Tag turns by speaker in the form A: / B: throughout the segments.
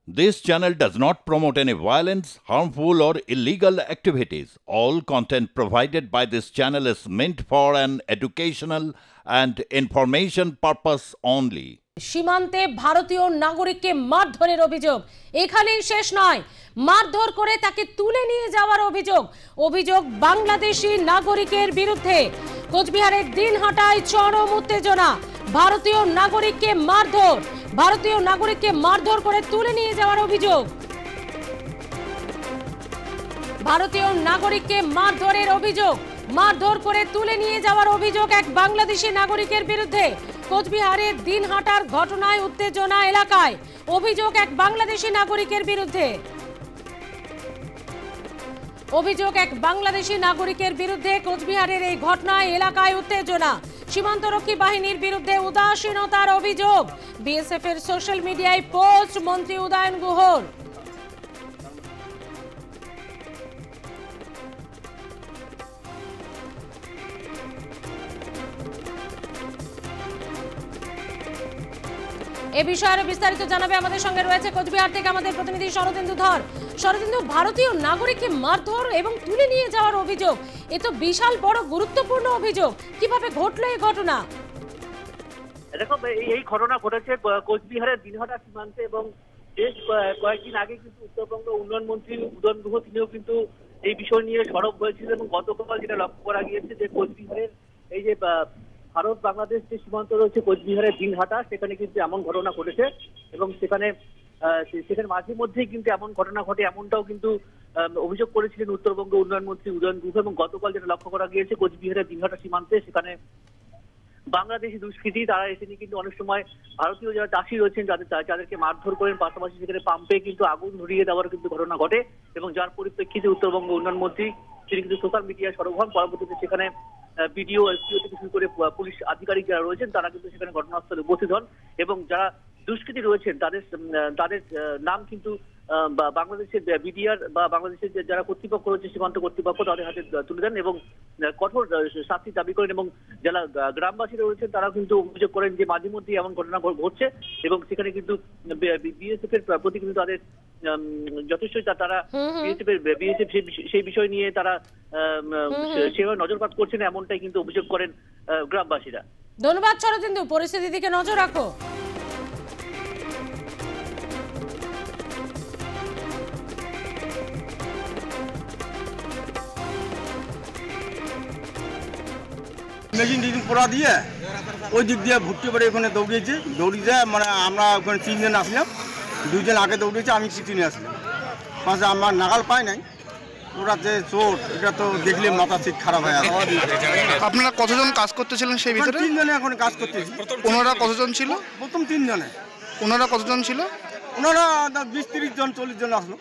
A: This channel does not promote any violence, harmful, or illegal activities. All content provided by this channel is meant for an educational and information purpose only.
B: সীমান্তে ভারতীয় নাগরিককে মারধরের অভিযোগ এখানেই শেষ নয়। মারধর করে তাকে তুলে নিয়ে যাওয়ার অভিযোগ বাংলাদেশি নাগরিকের বিরুদ্ধে। কোচবিহারের দিনহাটায় চরম উত্তেজনা। ভারতীয় নাগরিককে মারধর করে তুলে নিয়ে যাওয়ার অভিযোগ। ভারতীয় নাগরিককে মারধর করে তুলে নিয়ে যাওয়ার অভিযোগ এক বাংলাদেশি নাগরিকের বিরুদ্ধে। কোচবিহারের দিনহাটার ঘটনায় উত্তেজনা এলাকায়। অভিযোগ এক বাংলাদেশি নাগরিকের বিরুদ্ধে। কোচবিহারের এই ঘটনায় এলাকায় উত্তেজনা। সীমান্তরক্ষী বাহিনীর বিরুদ্ধে উদাসীনতার অভিযোগ। বিএসএফ এর সোশ্যাল মিডিয়ায় পোস্ট মন্ত্রী উদয়ন গুহর। এ বিষয়ে বিস্তারিত জানাবে আমাদের সঙ্গে রয়েছে কোচবিহার থেকে আমাদের প্রতিনিধি শরদিন্দু ধর। শরদিন্দু, ভারতীয় নাগরিককে মারধর এবং তুলে নিয়ে যাওয়ার অভিযোগ, এ তো বিশাল বড় গুরুত্বপূর্ণ অভিযোগ। কিভাবে ঘটলো এই ঘটনা?
C: দেখো, এই ঘটনা ঘটেছে কোচবিহারের দিনহাটা সীমান্তে এবং বেশ কয়েকদিন আগে কিন্তু উত্তরবঙ্গ উন্নয়ন মন্ত্রী উদয়ন গুহ তিনিও কিন্তু এই বিষয় নিয়ে সরব হয়েছিল এবং গতকাল যেটা লক্ষ্য করা গিয়েছে যে কোচবিহারের এই যে ভারত বাংলাদেশ যে সীমান্ত রয়েছে কোচবিহারের দিনহাটা, সেখানে কিন্তু এমন ঘটনা ঘটেছে এবং সেখানে মাঝে মধ্যেই কিন্তু এমন ঘটনা ঘটে, এমনটাও কিন্তু অভিযোগ করেছিলেন উত্তরবঙ্গ উন্নয়ন মন্ত্রী উদয়ন গুহ। এবং গতকাল যেটা লক্ষ্য করা গিয়েছে কোচবিহারের দিনহাটা সীমান্তে, সেখানে বাংলাদেশি দুষ্কৃতী তারা এসে কিন্তু অনেক সময় ভারতীয় যারা চাষি রয়েছেন যাদেরকে মারধর করেন, পাশাপাশি সেখানে পাম্পে কিন্তু আগুন ধরিয়ে দেওয়ার কিন্তু ঘটনা ঘটে এবং যার পরিপ্রেক্ষিতে উত্তরবঙ্গ উন্নয়ন মন্ত্রী তিনি কিন্তু সোশ্যাল মিডিয়ায় সরব হন। পরবর্তীতে সেখানে বিডিও, এসপিও থেকে শুরু করে পুলিশ আধিকারিক যারা রয়েছেন তারা কিন্তু সেখানে ঘটনাস্থলে উপস্থিত হন এবং যারা দুষ্কৃতী রয়েছেন তাদের নাম কিন্তু বাংলাদেশের বিডিআর বা বাংলাদেশের যারা কর্তৃপক্ষ রয়েছে সীমান্ত কর্তৃপক্ষ তাদের হাতে তুলে দেন এবং কঠোর শাস্তি দাবি করেন। এবং যারা গ্রামবাসীরা রয়েছেন তারা কিন্তু অভিযোগ করেন যে মাঝে মধ্যে এমন ঘটনা ঘটছে এবং সেখানে কিন্তু বিএসএফ এর প্রতি কিন্তু তাদের যথেষ্ট তারা বিএসএফ সেই বিষয় নিয়ে তারা সেভাবে নজরপাত করছেন, এমনটাই কিন্তু অভিযোগ করেন গ্রামবাসীরা।
B: ধন্যবাদ শরদিন্দু, পরিস্থিতির দিকে নজর রাখো।
D: মেশিন টিশিন পোড়া দিয়ে ওই দিক দিয়ে ভুট্টি বাড়ি ওখানে দৌড়িয়েছে মানে আমরা ওখানে 3 জন আসলাম, 2 জন আগে দৌড়িয়েছে, আমি পিছনে আসলাম। পাশে আমার নাগাল পাই নাই, ওরা যে চোট এটা তো দেখলে মাথা ঠিক খারাপ হয়ে আছে।
E: আপনারা কতজন কাজ করতেছিলেন সেই ভিতরে?
D: 3 জনে এখন কাজ করতেছি।
E: ওনারা কতজন ছিল?
D: প্রথম 3 জনে।
E: ওনারা কতজন ছিল?
D: ওনারা 20-30 জন 40 জন আসলো।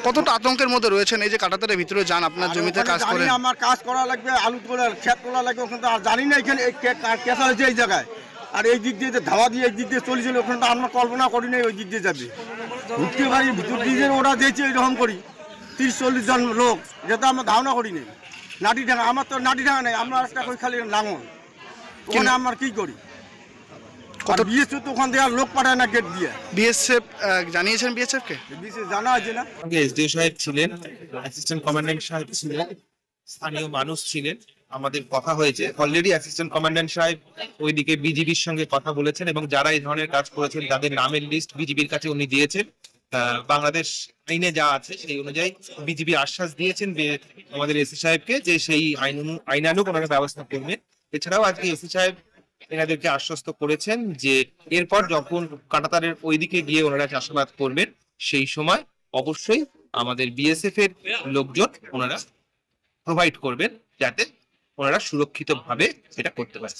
E: কতটা আতঙ্কের মধ্যে রয়েছেন এই যে কাঁটাতারের ভিতরে যান আপনার জমিতে কাজ করেন?
D: আমার কাজ করা লাগবে, আলু তোলা ক্ষেত তোলা লাগবে, ওখানে তো আর জানি না এখানে কেঁচা হয়েছে এই জায়গায়। আর এই দিক দিয়ে ধাওয়া দিয়ে এই দিক দিয়ে চলেছিল, ওখানে তো আমরা কল্পনা করি নাই ওই দিক দিয়ে যাবে। ভুট্টি বাড়ি ভিতর দিয়ে ওরা দিয়েছে এরকম করি 30-40 জন লোক, যেটা আমরা ধারণা করি নাই। নাটি ডাঙা, আমার তো নাটি ডাঙা নেই, আমরা একটা করে খালি লাঙল, ওখানে আমরা কি করি? বিএসএফ তো ওখান থেকে লোক পাঠায় না গেট দিয়ে।
E: বিএসএফ জানিয়েছেন বিএসএফকে?
D: বিএসএফ জানা আছে না?
F: এসডিও সাহেব ছিলেন, অ্যাসিস্ট্যান্ট কমান্ড্যান্ট সাহেব ছিলেন, স্থানীয় মানুষ ছিলেন, আমাদের কথা হয়েছে। অলরেডি অ্যাসিস্ট্যান্ট কমান্ড্যান্ট সাহেব ওইদিকে বিজিবির সঙ্গে কথা বলেছেন এবং যারা এই ধরনের কাজ করেছেন তাদের নামের লিস্ট বিজিবির কাছে উনি দিয়েছেন। বাংলাদেশ আইনে যা আছে সেই অনুযায়ী বিজিবি আশ্বাস দিয়েছেন আমাদের এসি সাহেবকে যে সেই আইনানুগ ওনারা ব্যবস্থা করবেন। এছাড়াও আজকে এসি সাহেব এনাদেরকে আশ্বস্ত করেছেন যে এরপর যখন কাঁটাতারের ওইদিকে গিয়ে ওনারা চাষাবাদ করবেন সেই সময় অবশ্যই আমাদের বিএসএফ এর লোকজন ওনারা প্রোভাইড করবেন যাতে ওনারা সুরক্ষিতভাবে এটা করতে পারে।